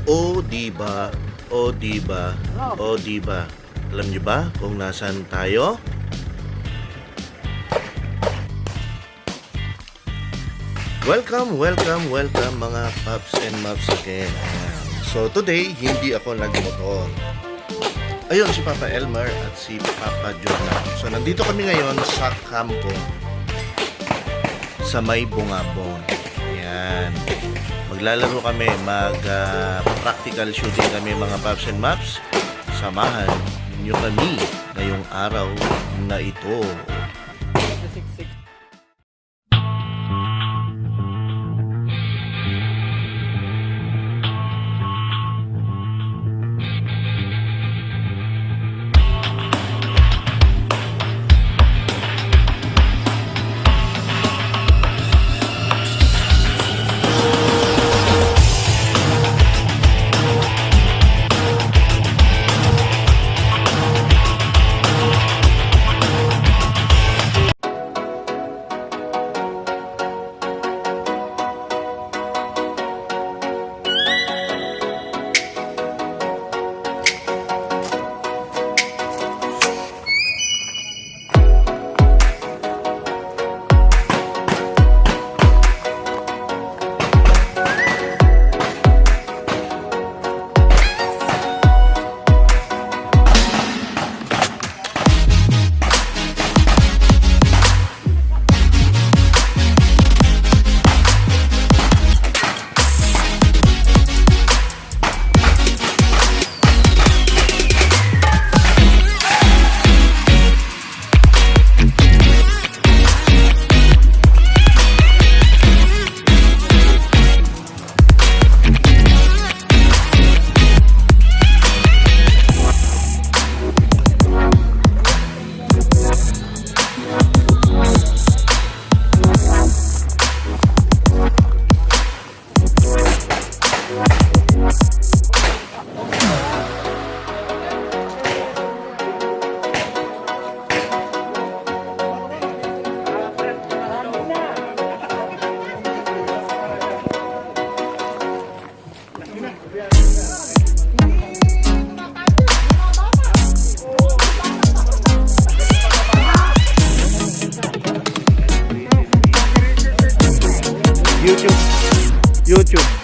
O diba? O diba? O diba? Alam niyo ba kung nasaan tayo? Welcome mga paps and maps again. So today, hindi ako nagmotor. Ayun, si Papa Elmer at si Papa Jonah. So nandito kami ngayon sa kampo sa may Bungabon. Ayan. Maglalaro kami, practical shooting kami mga paps and maps. Samahan niyo kami ngayong araw na ito. YouTube.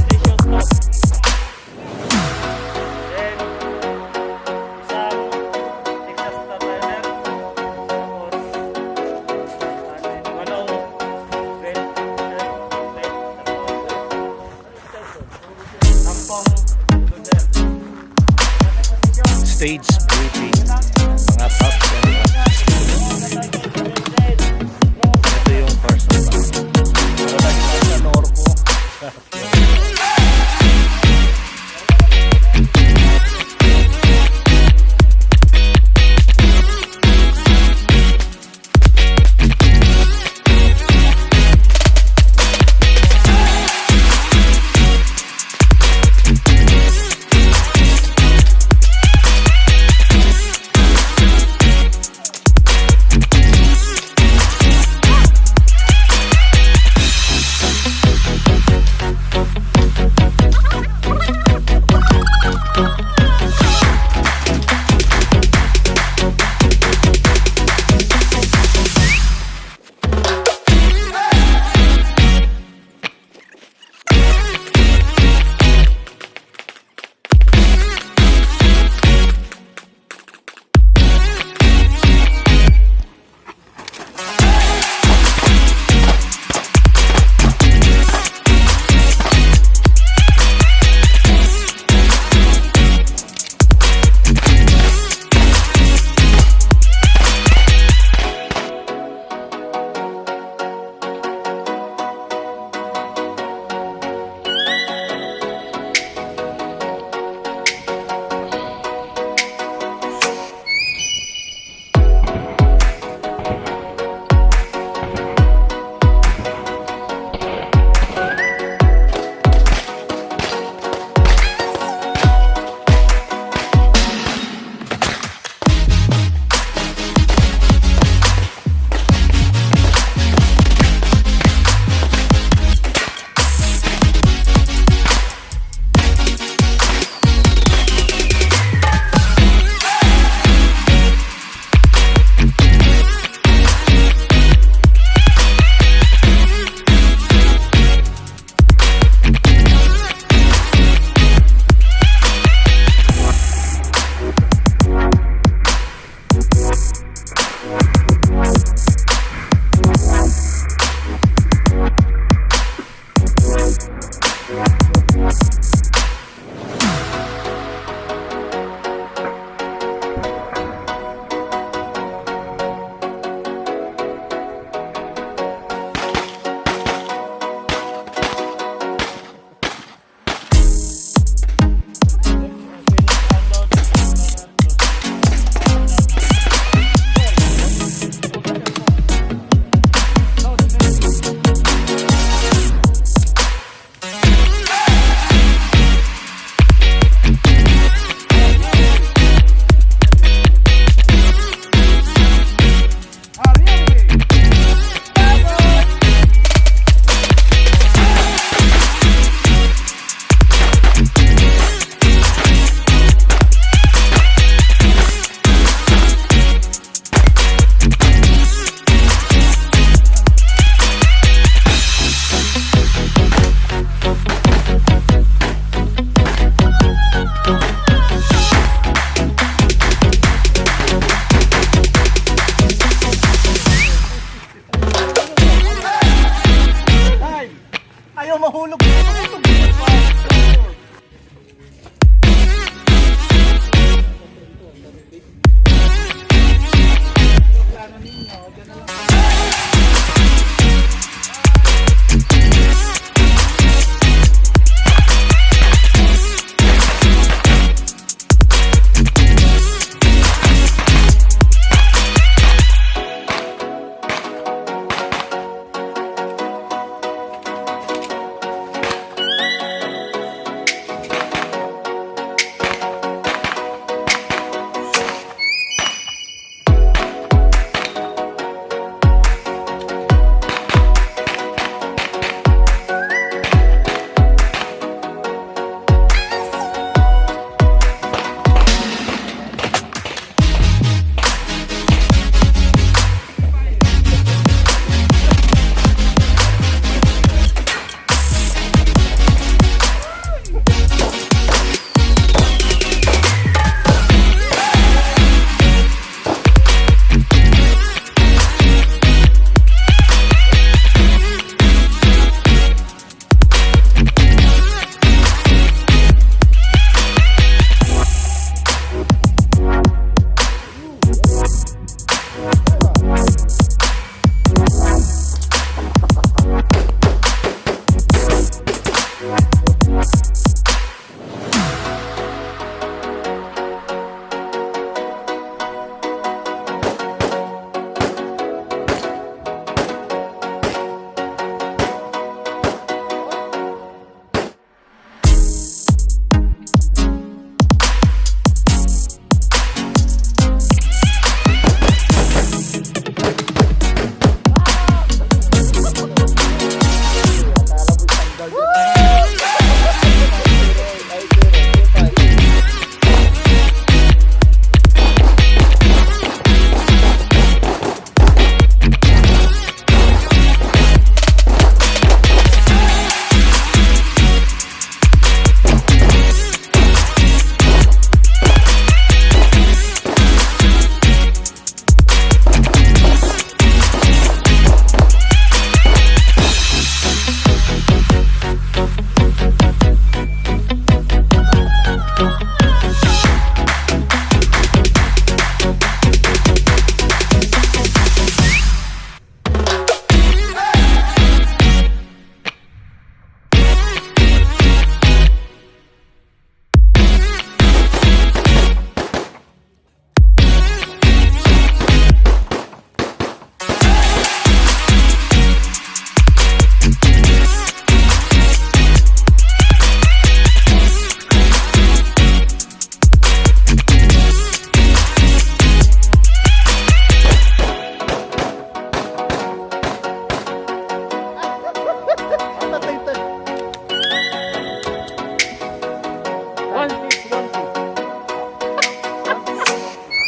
Station stop. stage briefing, mga paps and maps. Ito yung person pa. Pero lagi ko sa Norco. mahulog.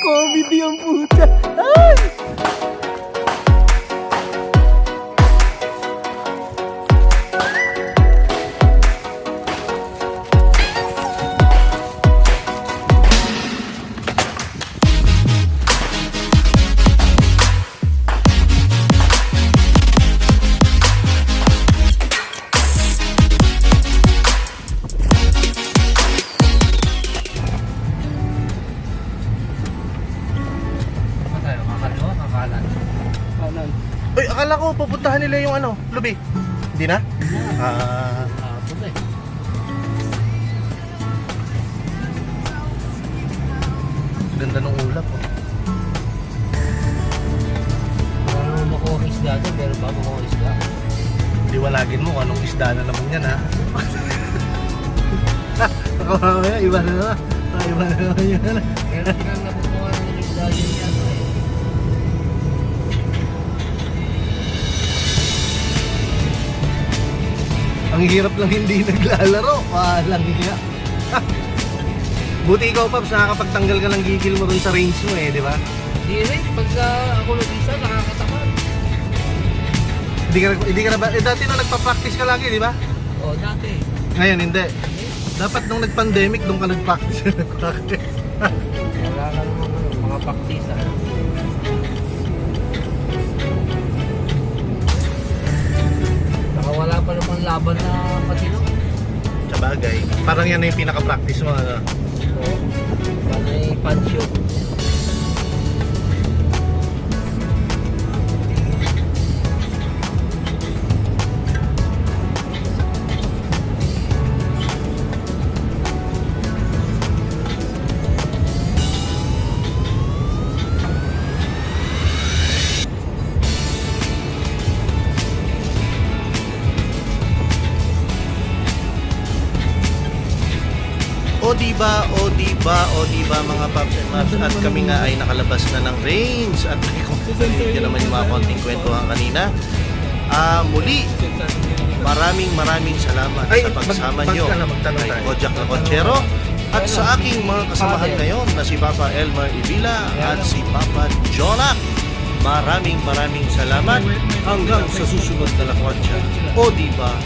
Comedy ang puta. Ay! Uy, akala ko pupuntahan nila yung ano, Lubi. Hindi na? Puta eh. Ganda ng ulap, oh. Ano makuha isda dyan, pero ba makuha isda? Liwalagin mo kung anong isda na naman yan, ha? Ako mamaya, iba na naman. Iba na naman yan. Meron kang nakukuha ng isda dyan yan eh. Ang hirap lang hindi naglalaro. Walang hiya. Buti ikaw, Paps, nakakapagtanggal ka ng gigil mo rin sa range mo eh, di ba? Di rin, pagka ako nag-isa, nakakatakot. Hindi ka na ba? Eh, dati nung nagpa-practice ka lagi, di ba? Oo, dati. Ngayon, hindi. Dapat nung nag-pandemic, nung ka nag-practice. Wala ka naman mga paktisa. Saka wala pa namang laban na matino. Sa bagay, parang yan na yung pinaka-practice mo, ano? Oo. Panay pansyo. O diba mga Paps and Maps, at kami nga ay nakalabas na ng range at yun naman yung mga konting kwentuhan kanina. Muli, maraming salamat sa pagsama nyo kay Kojak Lakwatsero at sa aking mga kasamahan ngayon na si Papa Elmer Ibila at si Papa Jonah. Maraming salamat hanggang sa susunod na Lakwatsa. O diba,